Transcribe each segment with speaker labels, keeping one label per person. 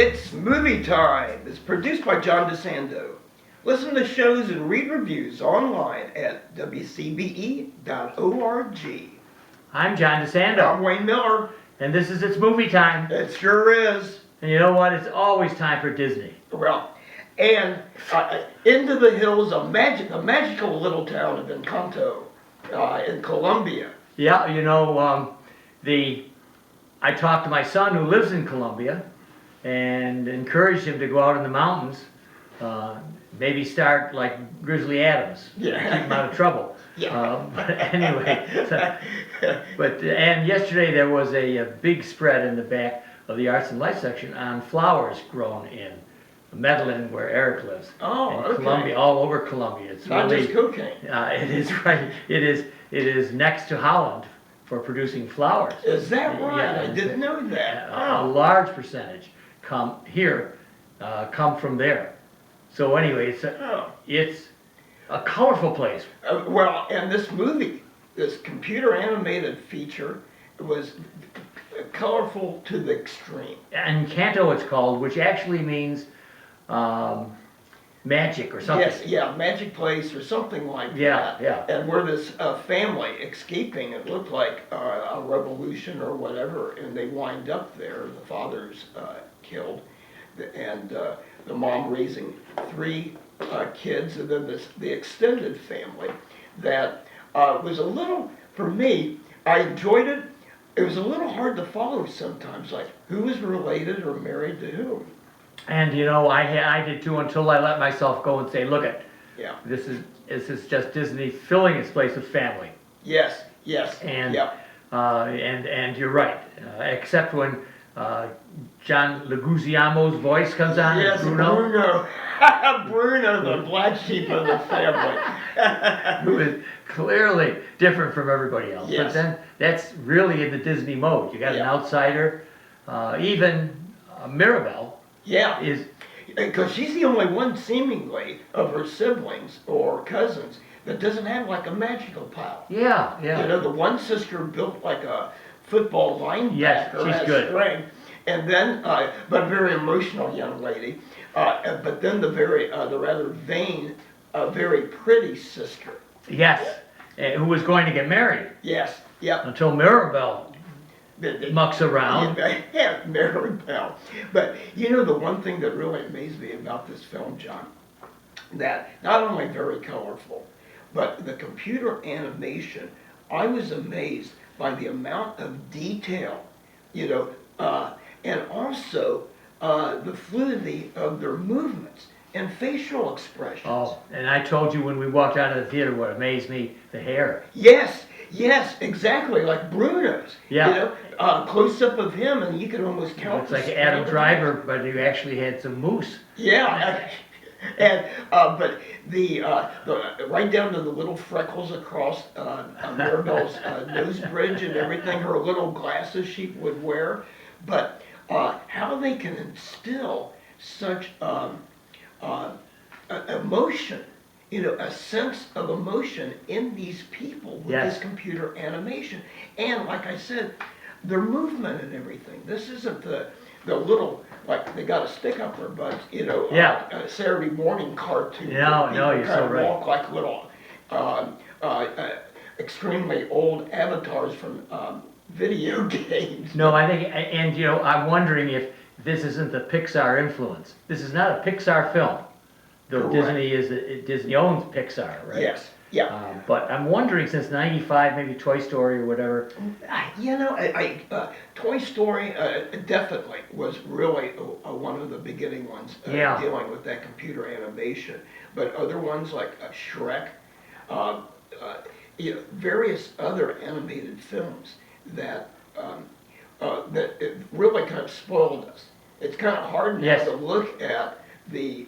Speaker 1: It's movie time. It's produced by John DeSando. Listen to shows and read reviews online at wcbe.org.
Speaker 2: I'm John DeSando.
Speaker 1: I'm Wayne Miller.
Speaker 2: And this is It's Movie Time.
Speaker 1: It sure is.
Speaker 2: And you know what? It's always time for Disney.
Speaker 1: Well, and into the hills of a magical little town of Encanto in Colombia.
Speaker 2: Yeah, you know, I talked to my son who lives in Colombia and encouraged him to go out in the mountains, maybe start like Grizzly Adams, keep him out of trouble.
Speaker 1: Yeah.
Speaker 2: But anyway, and yesterday there was a big spread in the back of the Arts and Life section on flowers grown in Medellin, where Eric lives.
Speaker 1: Oh,
Speaker 2: in
Speaker 1: okay.
Speaker 2: Colombia, all over Colombia. It's
Speaker 1: not
Speaker 2: really,
Speaker 1: just cocaine.
Speaker 2: It is right. It is next to Holland for producing flowers.
Speaker 1: Is that right?
Speaker 2: Yeah,
Speaker 1: I didn't know that.
Speaker 2: A large percentage come from there. So anyway, it's a colorful place.
Speaker 1: Well, and this movie, this computer animated feature, was colorful to the extreme.
Speaker 2: Encanto it's called, which actually means magic or something.
Speaker 1: Yes, yeah, magic place or something like that.
Speaker 2: Yeah.
Speaker 1: And we're this family escaping, it looked like a revolution or whatever, and they wind up there. The father's killed, and the mom raising three kids, and then the extended family. That was a little, for me, I enjoyed it. It was a little hard to follow sometimes, like who was related or married to whom.
Speaker 2: And you know, I did too, until I let myself go and say, look
Speaker 1: Yeah.
Speaker 2: this is just Disney filling its place with family.
Speaker 1: Yes.
Speaker 2: And
Speaker 1: yeah.
Speaker 2: And you're right, except when John Leguizamo's voice comes on.
Speaker 1: Yes,
Speaker 2: Bruno.
Speaker 1: Bruno, the black sheep of the family.
Speaker 2: Who is clearly different from everybody else.
Speaker 1: Yes.
Speaker 2: But then that's really in the Disney mode. You got an outsider, even Mirabelle.
Speaker 1: Yeah,
Speaker 2: is
Speaker 1: because she's the only one seemingly of her siblings or cousins that doesn't have like a magical power.
Speaker 2: Yeah.
Speaker 1: You know, the one sister built like a football linebacker.
Speaker 2: Yes, she's good.
Speaker 1: Strength, and then, but very emotional young lady. But then the rather vain, very pretty sister.
Speaker 2: Yes, who was going to get married.
Speaker 1: Yes, yep.
Speaker 2: Until Mirabelle mucks around.
Speaker 1: Yeah, Maribel. But you know, the one thing that really amazed me about this film, John, that not only very colorful, but the computer animation, I was amazed by the amount of detail, you know, and also the fluidity of their movements and facial expressions.
Speaker 2: Oh, and I told you when we walked out of the theater what amazed me, the hair.
Speaker 1: Yes, exactly, like Bruno's.
Speaker 2: Yeah.
Speaker 1: You know, close up of him, and you could almost count.
Speaker 2: It's like Adam Driver, but you actually had some moose.
Speaker 1: Yeah, and but the right down to the little freckles across Mirabelle's nose bridge and everything, her little glasses she would wear, but how they can instill such emotion, you know, a sense of emotion in these people with this computer animation. And like I said, their movement and everything. This isn't the little, like they got a stick up their butts, you know, a Saturday morning cartoon.
Speaker 2: No, you're so right.
Speaker 1: Walk like little extremely old avatars from video games.
Speaker 2: No, I think, and you know, I'm wondering if this isn't the Pixar influence. This is not a Pixar film. Though Disney owns Pixar, right?
Speaker 1: Yes, yeah.
Speaker 2: But I'm wondering, since '95, maybe Toy Story or whatever.
Speaker 1: You know, Toy Story definitely was really one of the beginning ones dealing with that computer animation. But other ones like Shrek, you know, various other animated films that it really kind of spoiled us. It's kind of hard now to look at the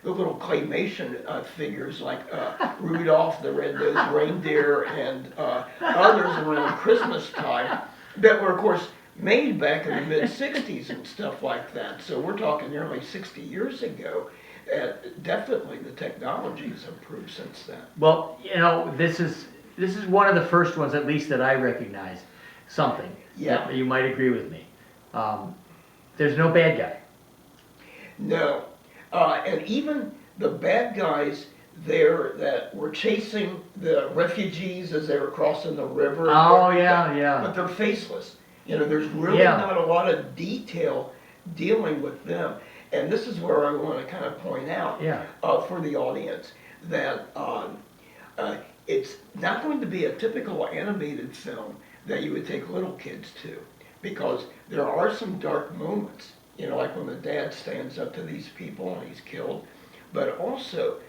Speaker 1: little claymation figures like Rudolph the Red-Nosed Reindeer and others around Christmas time that were, of course, made back in the mid-'60s and stuff like that. So we're talking nearly 60 years ago. Definitely the technology has improved since then.
Speaker 2: Well, you know, this is one of the first ones, at least, that I recognize something.
Speaker 1: Yeah.
Speaker 2: That you might agree with me. There's no bad guy.
Speaker 1: No. And even the bad guys there that were chasing the refugees as they were crossing the river.
Speaker 2: Oh, yeah.
Speaker 1: But they're faceless. You know, there's really
Speaker 2: Yeah.
Speaker 1: not a lot of detail dealing with them. And this is where I want to kind of point out for the audience that it's not going to be a typical animated film that you would take little kids to, because there are some dark moments, you know, like when the dad stands up to these people and he's killed. But also,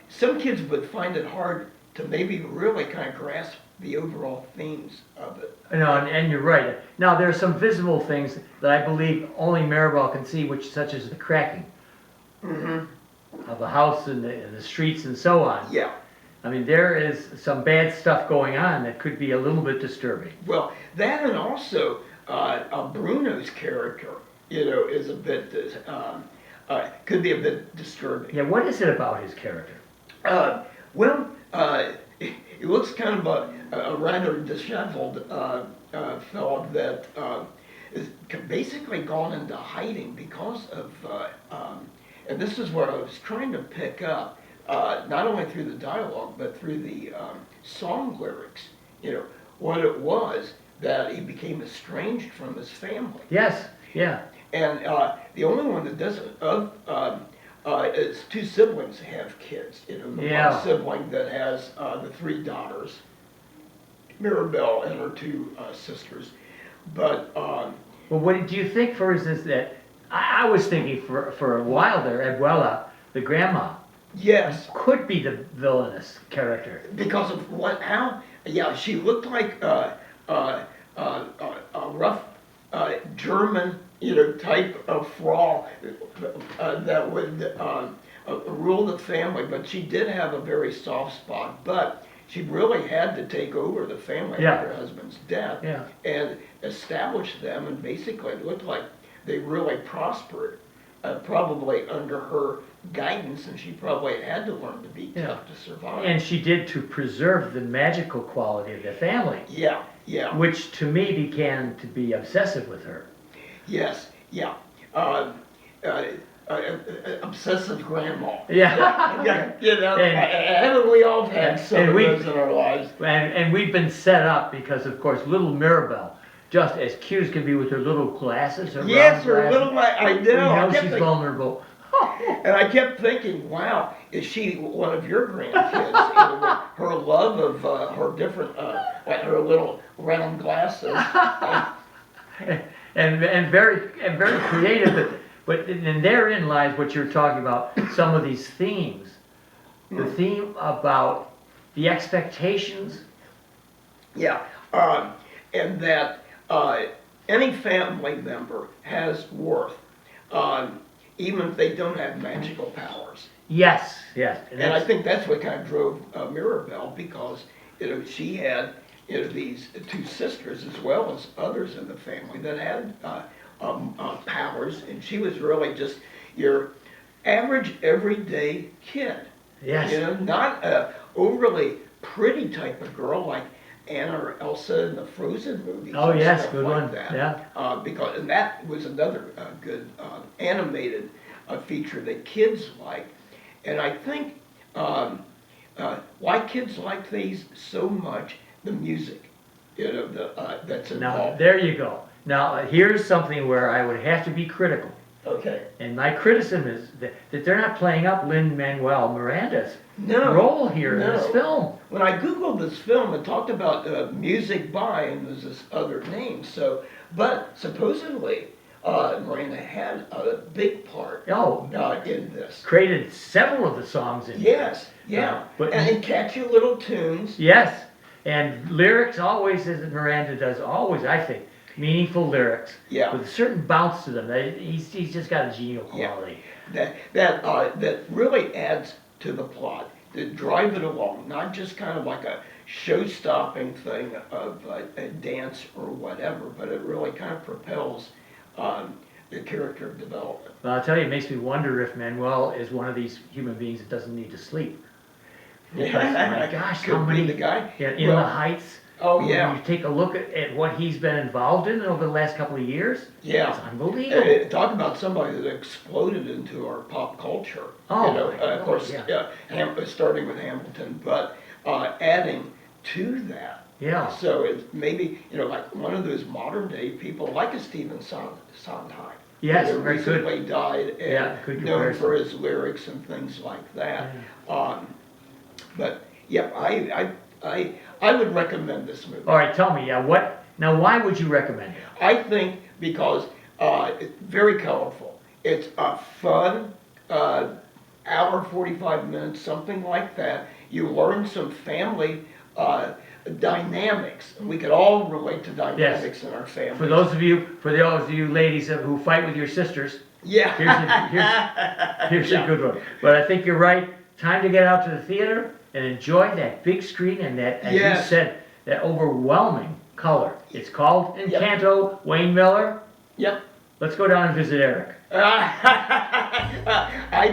Speaker 1: some kids would find it hard to maybe really kind of grasp the overall themes of it.
Speaker 2: No, and you're right. Now, there are some visible things that I believe only Maribel can see, which such as the cracking of the house and the streets and so on.
Speaker 1: Yeah.
Speaker 2: I mean, there is some bad stuff going on that could be a little bit disturbing.
Speaker 1: Well, that, and also Bruno's character, you know, is a bit, could be a bit disturbing.
Speaker 2: Yeah, what is it about his character?
Speaker 1: Well, he looks kind of a rather disheveled fellow that is basically gone into hiding because of, and this is where I was trying to pick up, not only through the dialogue, but through the song lyrics, you know, what it was that he became estranged from his family.
Speaker 2: Yes, yeah.
Speaker 1: And the only one that doesn't, is two siblings have kids. You know, the one sibling that has the three daughters, Mirabelle and her two sisters. But
Speaker 2: well, what do you think, for instance, that I was thinking for a while there, Abuela, the grandma,
Speaker 1: yes,
Speaker 2: could be the villainous character
Speaker 1: because of how she looked like a rough German, you know, type of Frau that would rule the family, but she did have a very soft spot. But she really had to take over the family after her husband's death and establish them, and basically it looked like they really prospered, probably under her guidance, and she probably had to learn to be tough to survive.
Speaker 2: And she did, to preserve the magical quality of the family.
Speaker 1: Yeah.
Speaker 2: Which to me began to be obsessive with her.
Speaker 1: Yes, obsessive grandma.
Speaker 2: Yeah.
Speaker 1: You know, haven't we all had some of those in our lives?
Speaker 2: And we've been set up because, of course, little Mirabelle, just as cute as can be with her little glasses, her
Speaker 1: yes,
Speaker 2: round
Speaker 1: her
Speaker 2: glasses,
Speaker 1: little, I know.
Speaker 2: We know she's vulnerable.
Speaker 1: And I kept thinking, wow, is she one of your grandkids? You know, her love of her different, like her little round glasses.
Speaker 2: and very creative, but and therein lies what you're talking about. Some of these themes, the theme about the expectations.
Speaker 1: Yeah, and that any family member has worth. Even if they don't have magical powers.
Speaker 2: Yes.
Speaker 1: And I think that's what kind of drove Mirabelle, because, you know, she had, you know, these two sisters as well as others in the family that had powers, and she was really just your average everyday kid.
Speaker 2: Yes.
Speaker 1: You know, not a overly pretty type of girl like Anna or Elsa in the Frozen movies.
Speaker 2: Oh yes, good
Speaker 1: like
Speaker 2: one.
Speaker 1: that.
Speaker 2: Yeah.
Speaker 1: Because, and that was another good animated feature that kids like. And I think why kids like these so much, the music, you know, that's involved.
Speaker 2: Now there you go. Now here's something where I would have to be critical.
Speaker 1: Okay.
Speaker 2: And my criticism is that they're not playing up Lin-Manuel Miranda's role here in this film.
Speaker 1: When I Googled this film, it talked about music by, and there's this other name. So, but supposedly Miranda had a big part in this.
Speaker 2: Created several of the songs in
Speaker 1: Yes, and catchy little tunes.
Speaker 2: Yes, and lyrics always, as Miranda does, always, I think, meaningful lyrics with a certain bounce to them. He's just got a genial quality.
Speaker 1: That really adds to the plot, to drive it along, not just kind of like a show-stopping thing of a dance or whatever, but it really kind of propels the character development.
Speaker 2: Well, I'll tell you, it makes me wonder if Manuel is one of these human beings that doesn't need to sleep. Because, my gosh, how many
Speaker 1: the guy?
Speaker 2: In the Heights,
Speaker 1: Oh,
Speaker 2: When
Speaker 1: yeah.
Speaker 2: you take a look at what he's been involved in over the last couple of years,
Speaker 1: Yeah.
Speaker 2: it's unbelievable.
Speaker 1: Talk about somebody that exploded into our pop culture.
Speaker 2: Oh,
Speaker 1: You know,
Speaker 2: my
Speaker 1: of course,
Speaker 2: God,
Speaker 1: starting with Hamilton, but adding to that.
Speaker 2: Yeah.
Speaker 1: So it's maybe, you know, like one of those modern day people, like a Stephen Sondheim.
Speaker 2: Yes,
Speaker 1: who
Speaker 2: very good.
Speaker 1: recently died
Speaker 2: Yeah,
Speaker 1: and
Speaker 2: good
Speaker 1: known
Speaker 2: comparison.
Speaker 1: for his lyrics and things like that. But yeah, I would recommend this movie.
Speaker 2: All right, tell me, now why would you recommend it?
Speaker 1: I think because it's very colorful. It's a fun hour 45 minutes, something like that. You learn some family dynamics. We could all relate to dynamics in our family.
Speaker 2: For those of you ladies who fight with your sisters,
Speaker 1: yeah,
Speaker 2: here's a good one. But I think you're right. Time to get out to the theater and enjoy that big screen and that, as you said, that overwhelming color. It's called Encanto, Wayne Miller.
Speaker 1: Yep.
Speaker 2: Let's go down and visit Eric.
Speaker 1: I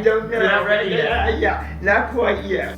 Speaker 1: don't know.
Speaker 2: You're not ready yet.
Speaker 1: Yeah, not quite yet.